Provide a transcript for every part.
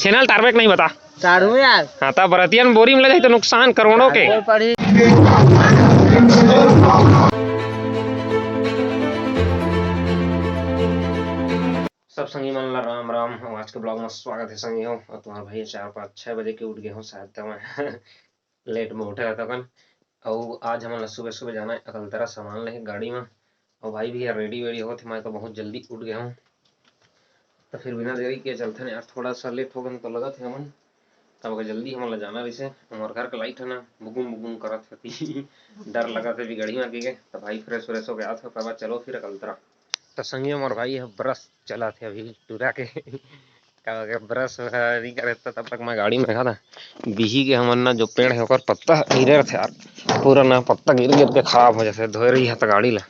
Channel टारबेक नहीं बता चाड़ू यार। हाँ ता बरतियन बोरी में ले जाए तो नुकसान करोड़ों के। सब संगी मन ला राम राम। आज के ब्लॉग में स्वागत है संगी हो। और तुम्हारा भाई 4-5-6 बजे के उठ गए हो शायद तो मैं लेट में उठे रहता कन। और आज हमारा सुबह सुबह जाना है अकलतरा सामान ले गाड़ी में। और भाई भी यार रेडी वेडी होते मैं तो बहुत जल्दी उठ गया हूँ। तो फिर बिना देरी के चलते हैं यार, थोड़ा सा लेट हो गए तो लगा थे हमन तब जल्दी हमारा जाना रही। हमारे घर का लाइट है ना बुगुम बुगुम करत थी डर लगा था भी गाड़ी में आके गए। तो भाई फ्रेश व्रेश हो गया था तब चलो फिर अकलतरा। तो संगी और भाई ब्रश चला थे अभी टूरा के ब्रश नहीं करे तब तक मैं गाड़ी में रखा था। बिही के हमन ना जो पेड़ है ओकर पत्ता गिरे थे यार, पूरा ना पत्ता गिर गिर के खराब हो जाते। धोए रही है तो गाड़ी ला,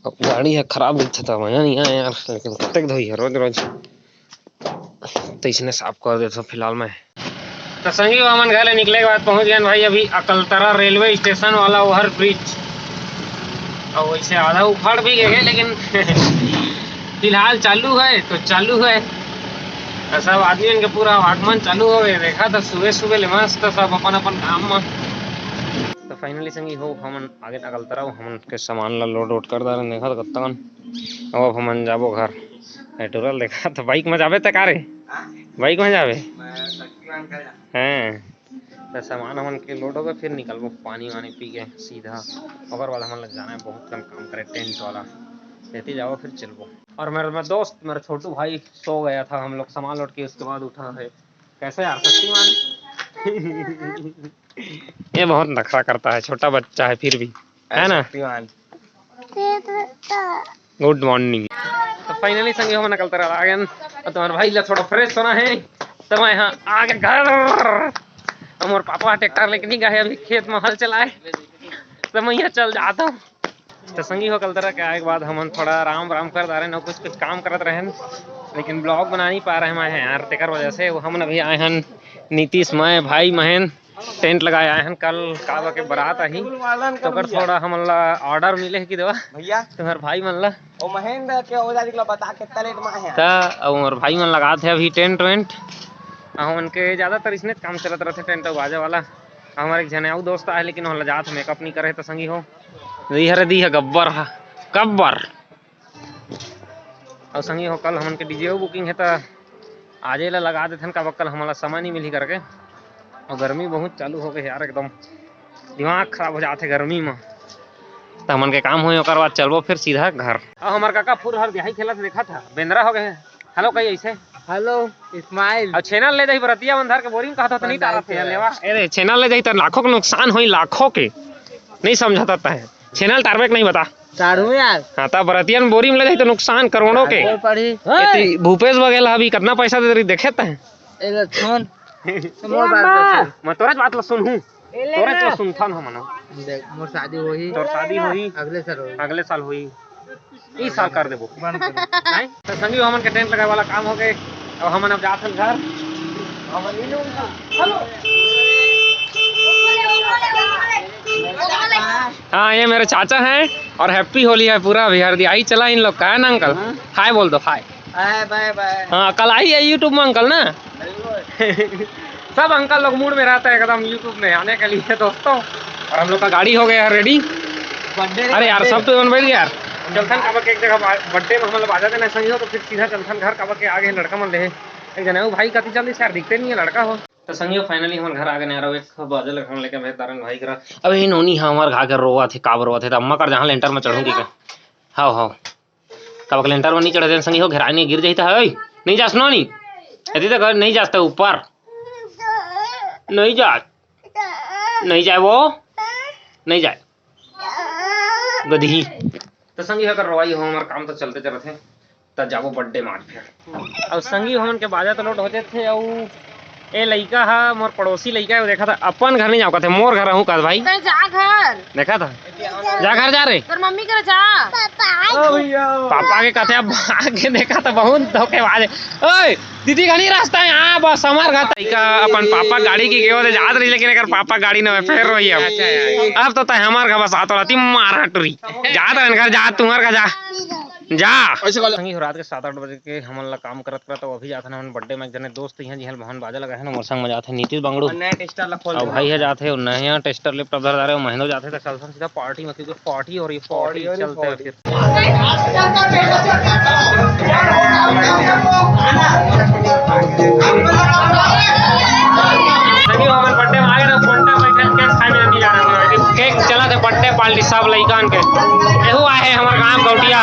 अब गाड़ी है खराब दिखता था मजा नहीं आया यार, लेकिन कतक धोई है रोज रोज तो इसने साफ कर देता फिलहाल में। तो संगी हमन घर ले निकले के बाद पहुंच गए भाई अभी अकलतरा रेलवे स्टेशन वाला ओवर ब्रिज। और वैसे आधा उखड़ भी गए लेकिन फिलहाल चालू है तो चालू है। तो सब आदमी के पूरा आगमन चालू हो गए। देखा था सुबह सुबह ले मस्त सब अपन अपन काम में। तो फाइनली संगी हो हमन आगे अकलतरा हमन के सामान ला लोड वोड कर दा रहे। देखा तो कत्तन अब हमन जाबो घर टूरल। देखा तो बाइक में जाबे तक रे बाइक में जाबे हैं। तो सामान हमन के लोड हो गए फिर निकलबो पानी वानी पी के सीधा। ओकर बाद हमन लग जाना है बहुत कम काम करे टेंट वाला लेते जाओ फिर चलबो। और मेरा दोस्त मेरा छोटू भाई सो गया था। हम लोग सामान लोड के उसके बाद उठा है। कैसे यार शक्तिमान ये बहुत नखरा करता है, छोटा बच्चा है फिर भी है ना। Good morning. तो फाइनली संगी हम अकलतरा आ गए। और तुम्हारे भाई ला थोड़ा फ्रेश होना है तो मैं यहाँ आ गए घर। हमारे पापा ट्रैक्टर लेके नहीं गए अभी खेत में हल चलाए तो मैं यहाँ चल जाता हूँ। तो संगी हो अकलतरा के आए के बाद हम थोड़ा आराम कर रहे हैं, कुछ काम करत रहे लेकिन ब्लॉग बना नहीं पा रहे हैं यार तेकर वजह से। हम अभी आए हैं नीतीश मैं भाई महेन टेंट लगाए आए हैं। कल काबा के बारात आई तो कर थोड़ा हम ऑर्डर मिले है कि देवा भैया तुम्हारे भाई मन ला ओ महेंद्र के ओजा दिखला बता कितना लेट में आए ता और भाई मन लगा थे अभी टेंट वेंट। हमन के ज्यादातर इसने काम चलत रहते टेंट बाजा वाला। हमारे एक जने दोस्त आए लेकिन वहाँ जात मेकअप नहीं करे तो संगी हो दी है गब्बर गब्बर। और संगी हो कल हमन के डीजे बुकिंग है तो आजे ला लगा देते का कल हमारा समय नहीं मिली करके। और गर्मी बहुत चालू हो गई यार, एकदम दिमाग खराब हो जाते गर्मी में। तो हमन के काम हुए ओकर बाद चलबो फिर सीधा घर। और हमार काका फुर हर बिहाई खेला देखा था बेंद्रा हो गए। हेलो कही ऐसे हेलो इस्माइल। और चैनल ले जाई बरतिया बंधार के बोरिंग कहा तो नहीं तारा थे लेवा। अरे चैनल ले जाई तो लाखों के नुकसान होई, लाखों के नहीं समझाता है। चैनल टारबेक नहीं बता चाड़ू यार। हाँ ता बरतियन बोरी में ले जाई तो नुकसान करोड़ों के। भूपेश वगैरह अभी कितना पैसा दे रही देखे ता है मैं तोरे बात ला सुनहूं तोरे तो सुनथन हमन देख मोर शादी होई तोर शादी होई अगले साल होई ई साल कर देबो नहीं। तो संगी हमन के टेंट लगाए वाला काम हो गए। अब हमन अब जात हन घर। हाँ ये मेरे चाचा हैं और हैप्पी होली है पूरा बिहार दी आई चला इन लोग का है ना अंकल। हाय बोल दो हाय बाय बाय। हाँ कल आई है यूट्यूब में अंकल ना सब अंकल लोग मूड में रहता है एकदम यूट्यूब में आने के लिए दोस्तों। और हम लोग का गाड़ी हो गया रेडी। अरे यार सब तो बैठ गया यार। चलथन काबा के एक जगह बर्थडे में हम बाजा देना सही हो तो फिर सीधा चलथन घर काबा के आगे लड़का मन ले एक जने भाई कति जल्दी से यार दिखते नहीं है लड़का हो। तो संगी फाइनली हम घर आ गए यार। एक बाजा लगा लेके मैं तारन भाई करा अबे नोनी हमार घा कर रोवा थे काबर रोवा थे तो अम्मा कर जहां लेंटर में चढ़ूंगी के हां काबा लेंटर में नहीं चढ़े संगी हो घेराई नहीं गिर जाता है। नहीं जा सुनो नहीं यदि तो घर नहीं जाता ऊपर नहीं जाए वो नहीं जाए गधी। तो संगी होकर रवाई हो हमारा काम तो चलते चलते तब जाबो बर्थडे मार फिर। और संगी हमन के बाजा तो लोट होते थे। और ए लइका हा मोर पड़ोसी लइका है देखा था अपन घर नहीं जाओ कहते मोर घर रहूं का भाई जा घर देखा था जा घर जा रे तेरे मम्मी करे जा पापा के कहते अब आगे देखा था बहुत धोखेबाज है। ओए दीदी घनी रास्ता है हाँ बस हमार घर लइका अपन पापा गाड़ी की गेव जात रही लेकिन अगर पापा गाड़ी न फेर रही अब तो हमार घर बस आतो रहती मार हटरी जा घर जा तुम्हार घर जा जा ऐसे वाला संगी हो रात के 7-8 बजे के हमन ला काम करत करत अभी जाथे ना हमन बर्थडे में एक जने दोस्त इहाँ जिहल बहन बाजा लगा है ना मोर संग में जाथे नीतीश बांगड़ू नया टेस्टर ला खोल और भाई है जाथे और नया टेस्टर लैपटॉप धर रहे महीनों जाथे तो चलते सीधा पार्टी में क्योंकि पार्टी और ये पार्टी चलते हैं फिर संगी हमन बर्थडे में आ गए ना कोंटा बैठे केक खाए में नहीं जाना है केक चला थे बर्थडे पार्टी सब लइकन के एहू आए हमर गांव गौटिया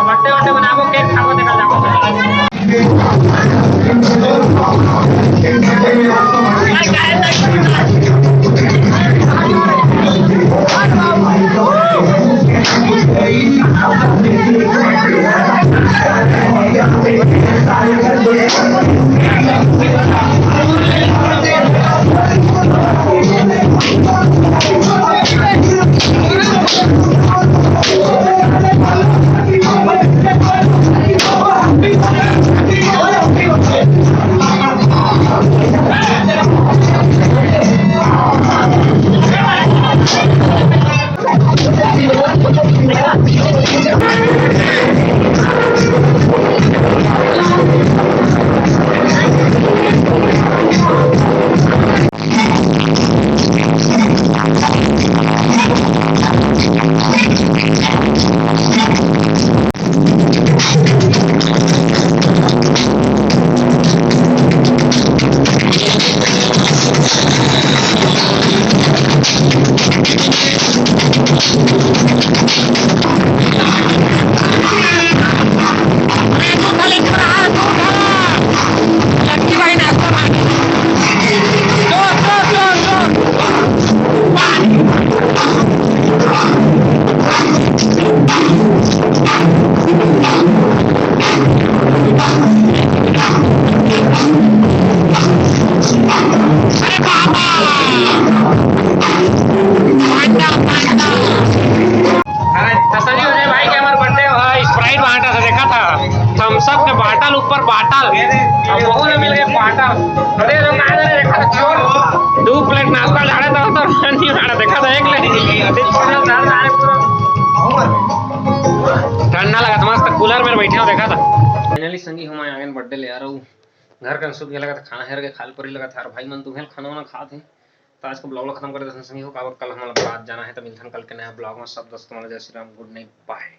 बर्थडे वड्डे बनाबो केक खाबो देखल जाबो थम्सअप के बाटल ऊपर बाटल अब वो ने मिल गए बाटल अरे जो कहां ने देखा था चोर 2 प्लेट नाश्ता झाड़े तो नहीं मारा देखा था एक ले चैनल झाड़ झाड़े पूरा ठंडा लगा था मस्त कूलर में बैठे हो देखा था फाइनली संगी हम आगे बर्थडे ले आ रहा हूं घर का सुबह लगा था खाना हेर के खाल पर लगा था यार भाई मन तुम्हें खाना वाना खाते तो आज का ब्लॉग खत्म कर देते संगी हो कल हमारा बात जाना है तो मिलते हैं कल के नया ब्लॉग में सब दोस्तों जय Shri Ram good night bye.